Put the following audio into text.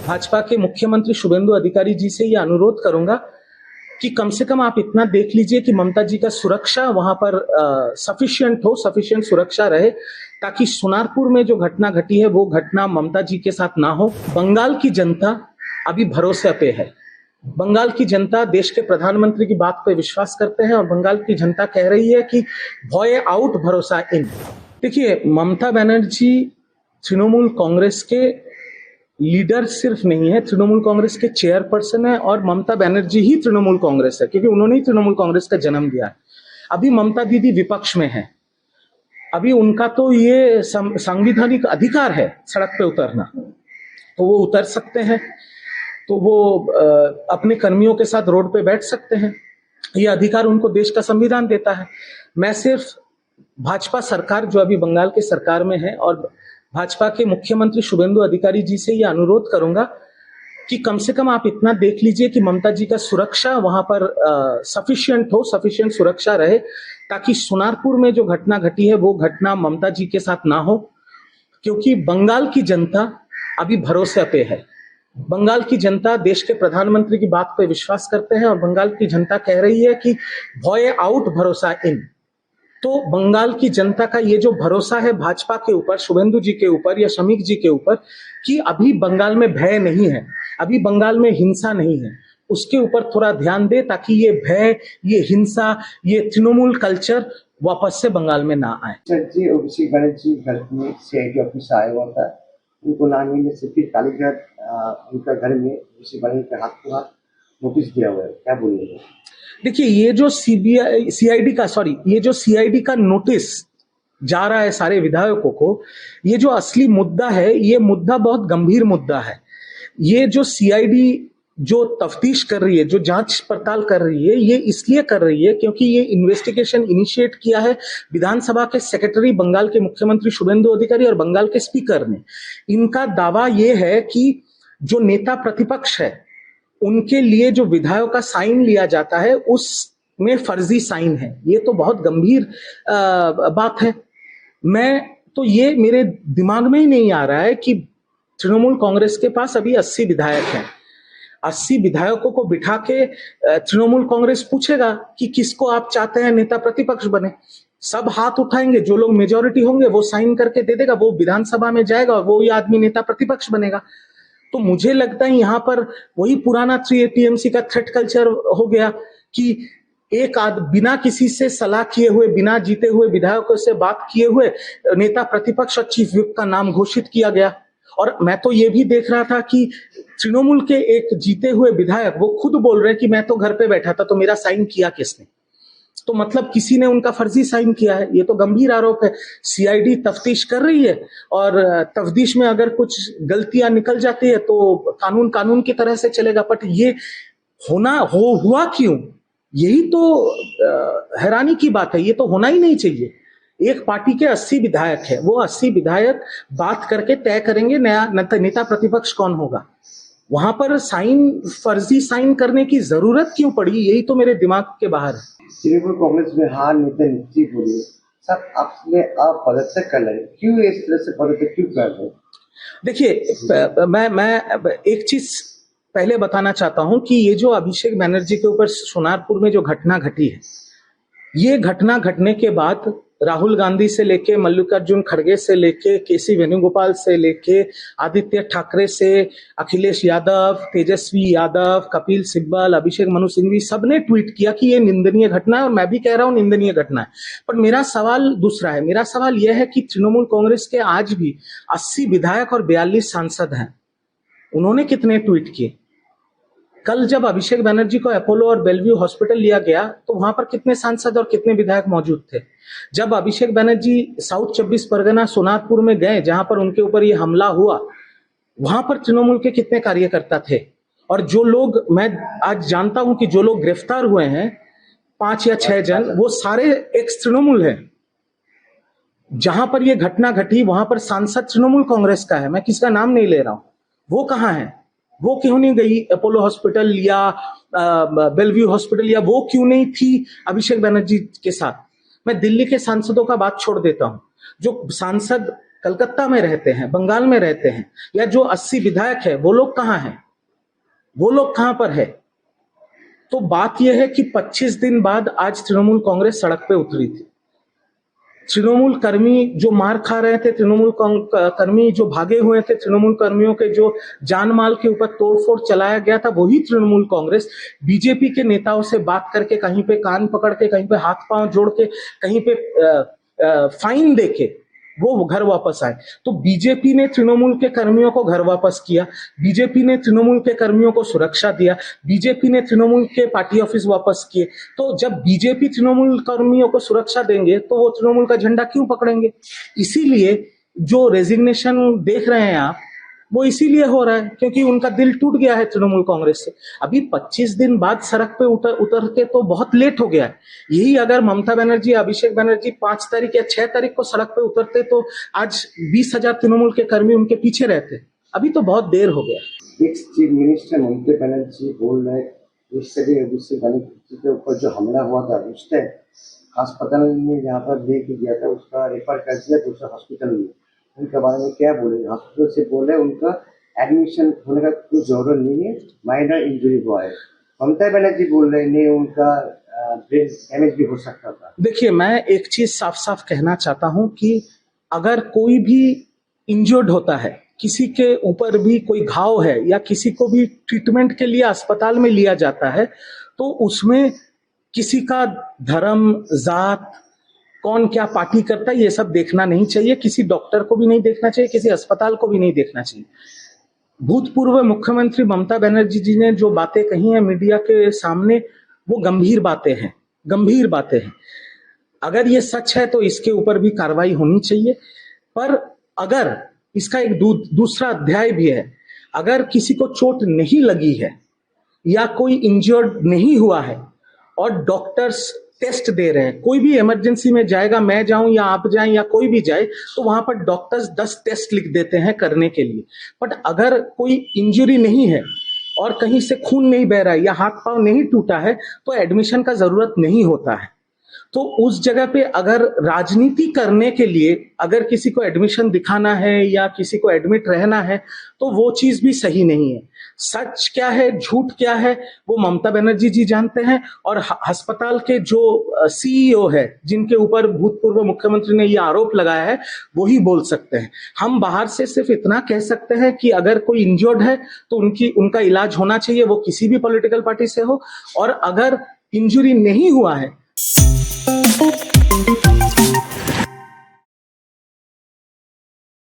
भाजपा के मुख्यमंत्री शुभेंदु अधिकारी जी से ये अनुरोध करूंगा कि कम से कम आप इतना देख लीजिए कि ममता जी का सुरक्षा वहां पर सफिशिएंट सुरक्षा रहे, ताकि सोनारपुर में जो घटना घटी है वो घटना ममता जी के साथ ना हो। बंगाल की जनता अभी भरोसे पे है। बंगाल की जनता देश के प्रधानमंत्री की बात पे विश्वास करते हैं और बंगाल की जनता कह रही है कि भय आउट भरोसा इन। देखिए, ममता बनर्जी तृणमूल कांग्रेस के लीडर सिर्फ नहीं है, तृणमूल कांग्रेस के चेयरपर्सन है और ममता बनर्जी ही तृणमूल कांग्रेस है, क्योंकि उन्होंने ही तृणमूल कांग्रेस का जन्म दिया है। अभी ममता दीदी विपक्ष में है, अभी उनका तो ये संवैधानिक अधिकार है सड़क पे उतरना, तो वो उतर सकते हैं, तो वो अपने कर्मियों के साथ रोड पे बैठ सकते हैं। ये अधिकार उनको देश का संविधान देता है। मैं सिर्फ भाजपा सरकार जो अभी बंगाल की सरकार में है और भाजपा के मुख्यमंत्री शुभेंदु अधिकारी जी से ये अनुरोध करूंगा कि कम से कम आप इतना देख लीजिए कि ममता जी का सुरक्षा वहां पर सफिशिएंट सुरक्षा रहे, ताकि सोनारपुर में जो घटना घटी है वो घटना ममता जी के साथ ना हो, क्योंकि बंगाल की जनता अभी भरोसे पे है। बंगाल की जनता देश के प्रधानमंत्री की बात पे विश्वास करते हैं और बंगाल की जनता कह रही है कि भय आउट भरोसा इन। तो बंगाल की जनता का ये जो भरोसा है भाजपा के ऊपर, शुभेंदु जी के ऊपर या शमीक जी के ऊपर, कि अभी बंगाल में भय नहीं है, अभी बंगाल में हिंसा नहीं है, उसके ऊपर थोड़ा ध्यान दे, ताकि ये भय, ये हिंसा, ये तृणमूल कल्चर वापस से बंगाल में ना आए। सर जी, अभिषेक बनर्जी घर में सीआईडी ऑफिस आया हुआ था, उनको ना मिलने से फिर कालीघाट उनका घर में अभिषेक बनर्जी के हाथ को हाथ नोटिस दिया हुआ है, क्या बोलिएगा? देखिए, ये जो सीआईडी का नोटिस जा रहा है सारे विधायकों को, ये जो असली मुद्दा है, ये मुद्दा बहुत गंभीर मुद्दा है। ये जो सीआईडी जो तफ्तीश कर रही है, जो जांच पड़ताल कर रही है, ये इसलिए कर रही है क्योंकि ये इन्वेस्टिगेशन इनिशिएट किया है विधानसभा के सेक्रेटरी, बंगाल के मुख्यमंत्री शुभेंदु अधिकारी और बंगाल के स्पीकर ने। इनका दावा ये है कि जो नेता प्रतिपक्ष है उनके लिए जो विधायक का साइन लिया जाता है उसमें फर्जी साइन है। ये तो बहुत गंभीर बात है। मैं तो ये मेरे दिमाग में ही नहीं आ रहा है कि तृणमूल कांग्रेस के पास अभी 80 विधायक हैं। 80 विधायकों को बिठा के तृणमूल कांग्रेस पूछेगा कि किसको आप चाहते हैं नेता प्रतिपक्ष बने, सब हाथ उठाएंगे, जो लोग मेजॉरिटी होंगे वो साइन करके दे देगा, वो विधानसभा में जाएगा और वो ही आदमी नेता प्रतिपक्ष बनेगा। तो मुझे लगता है यहाँ पर वही पुराना टीएमसी का थ्रेट कल्चर हो गया कि एक बिना किसी से सलाह किए हुए, बिना जीते हुए विधायकों से बात किए हुए नेता प्रतिपक्ष और चीफ व्हिप का नाम घोषित किया गया। और मैं तो ये भी देख रहा था कि तृणमूल के एक जीते हुए विधायक वो खुद बोल रहे हैं कि मैं तो घर पे बैठा था, तो मेरा साइन किया किसने? तो मतलब किसी ने उनका फर्जी साइन किया है। ये तो गंभीर आरोप है। सीआईडी तफ्तीश कर रही है और तफ्तीश में अगर कुछ गलतियां निकल जाती है तो कानून की तरह से चलेगा। बट ये हुआ क्यों? यही तो हैरानी की बात है। ये तो होना ही नहीं चाहिए। एक पार्टी के 80 विधायक है, वो 80 विधायक बात करके तय करेंगे नया नेता प्रतिपक्ष कौन होगा। वहां पर फर्जी साइन करने की जरूरत क्यों पड़ी? यही तो मेरे दिमाग के बाहर है। तृणमूल कांग्रेस में हार नेता निश्चित हो रही है, सब आपने आप पदत्याग कर रहे हैं, क्यों इस तरह से पदत्याग क्यों कर रहे हैं? देखिए, मैं एक चीज पहले बताना चाहता हूं कि ये जो अभिषेक बनर्जी के ऊपर सोनारपुर में जो घटना घटी है, ये घटना घटने के बाद राहुल गांधी से लेके मल्लिकार्जुन खड़गे से लेके केसी वेणुगोपाल से लेके आदित्य ठाकरे से अखिलेश यादव, तेजस्वी यादव, कपिल सिब्बल, अभिषेक मनु सिंघवी, सबने ट्वीट किया कि ये निंदनीय घटना है और मैं भी कह रहा हूं निंदनीय घटना है। पर मेरा सवाल दूसरा है। मेरा सवाल यह है कि तृणमूल कांग्रेस के आज भी 80 विधायक और 42 सांसद हैं। उन्होंने कितने ट्वीट किए? कल जब अभिषेक बनर्जी को अपोलो और बेलव्यू हॉस्पिटल लिया गया तो वहां पर कितने सांसद और कितने विधायक मौजूद थे? जब अभिषेक बनर्जी साउथ 24 परगना सोनारपुर में गए, जहां पर उनके ऊपर ये हमला हुआ, वहां पर तृणमूल के कितने कार्यकर्ता थे? और जो लोग मैं आज जानता हूं कि जो लोग गिरफ्तार हुए हैं 5 या 6 जन, वो सारे एक्स तृणमूल हैं। जहां पर ये घटना घटी वहां पर सांसद तृणमूल कांग्रेस का है, मैं किसका नाम नहीं ले रहा हूं। वो कहां है? वो क्यों नहीं गई अपोलो हॉस्पिटल या बेलव्यू हॉस्पिटल, या वो क्यों नहीं थी अभिषेक बनर्जी के साथ? मैं दिल्ली के सांसदों का बात छोड़ देता हूं। जो सांसद कलकत्ता में रहते हैं, बंगाल में रहते हैं, या जो 80 विधायक है वो लोग कहाँ हैं, वो लोग कहां पर है? तो बात यह है कि 25 दिन बाद आज तृणमूल कांग्रेस सड़क पे उतरी थी। तृणमूल कर्मी जो मार खा रहे थे, तृणमूल कर्मी जो भागे हुए थे, तृणमूल कर्मियों के जो जान माल के ऊपर तोड़फोड़ चलाया गया था, वही तृणमूल कांग्रेस बीजेपी के नेताओं से बात करके, कहीं पे कान पकड़ के, कहीं पे हाथ पांव जोड़ के, कहीं पे फाइन देके वो घर वापस आए। तो बीजेपी ने तृणमूल के कर्मियों को घर वापस किया, बीजेपी ने तृणमूल के कर्मियों को सुरक्षा दिया, बीजेपी ने तृणमूल के पार्टी ऑफिस वापस किए। तो जब बीजेपी तृणमूल कर्मियों को सुरक्षा देंगे तो वो तृणमूल का झंडा क्यों पकड़ेंगे? इसीलिए जो रेजिग्नेशन देख रहे हैं आप, वो इसीलिए हो रहा है क्योंकि उनका दिल टूट गया है तृणमूल कांग्रेस से। अभी 25 दिन बाद सड़क पे उतरते तो बहुत लेट हो गया है। यही अगर ममता बनर्जी, अभिषेक बनर्जी 5 तारीख या 6 तारीख को सड़क पे उतरते तो आज 20,000 तृणमूल के कर्मी उनके पीछे रहते। अभी तो बहुत देर हो गया। Ex chief minister Mamata Banerjee बोल रहे इससे बनर्जी के ऊपर जो हमला हुआ था उस टाइम अस्पताल में जहाँ पर लेके गया था उसका रेफर कर दिया दूसरा हॉस्पिटल में। उनके बारे में क्या बोले? हॉस्पिटल से बोले उनका एडमिशन होने का कोई जरूरत नहीं है, माइनर इंजरी हुआ है। ममता बनर्जी बोल रहे नहीं, उनका ब्रेन डैमेज भी हो सकता था। देखिए, मैं एक चीज साफ साफ कहना चाहता हूं कि अगर कोई भी इंजर्ड होता है, किसी के ऊपर भी कोई घाव है या किसी को भी ट्रीटमेंट के लिए अस्पताल में लिया जाता है, तो उसमें किसी का धर्म, जात, कौन क्या पार्टी करता है, ये सब देखना नहीं चाहिए। किसी डॉक्टर को भी नहीं देखना चाहिए, किसी अस्पताल को भी नहीं देखना चाहिए। भूतपूर्व मुख्यमंत्री ममता बनर्जी जी ने जो बातें कही हैं मीडिया के सामने, वो गंभीर बातें हैं, गंभीर बातें हैं। अगर ये सच है तो इसके ऊपर भी कार्रवाई होनी चाहिए। पर अगर इसका एक दूसरा अध्याय भी है, अगर किसी को चोट नहीं लगी है या कोई इंजर्ड नहीं हुआ है और डॉक्टर्स टेस्ट दे रहे हैं, कोई भी इमरजेंसी में जाएगा, मैं जाऊं या आप जाएं या कोई भी जाए, तो वहां पर डॉक्टर्स 10 टेस्ट लिख देते हैं करने के लिए। बट अगर कोई इंजरी नहीं है और कहीं से खून नहीं बह रहा है या हाथ पांव नहीं टूटा है, तो एडमिशन का जरूरत नहीं होता है। तो उस जगह पे अगर राजनीति करने के लिए अगर किसी को एडमिशन दिखाना है या किसी को एडमिट रहना है, तो वो चीज भी सही नहीं है। सच क्या है, झूठ क्या है, वो ममता बनर्जी जी जानते हैं और अस्पताल के जो सीईओ है, जिनके ऊपर भूतपूर्व मुख्यमंत्री ने ये आरोप लगाया है, वो ही बोल सकते हैं। हम बाहर से सिर्फ इतना कह सकते हैं कि अगर कोई इंजर्ड है तो उनका इलाज होना चाहिए, वो किसी भी पॉलिटिकल पार्टी से हो। और अगर इंजरी नहीं हुआ है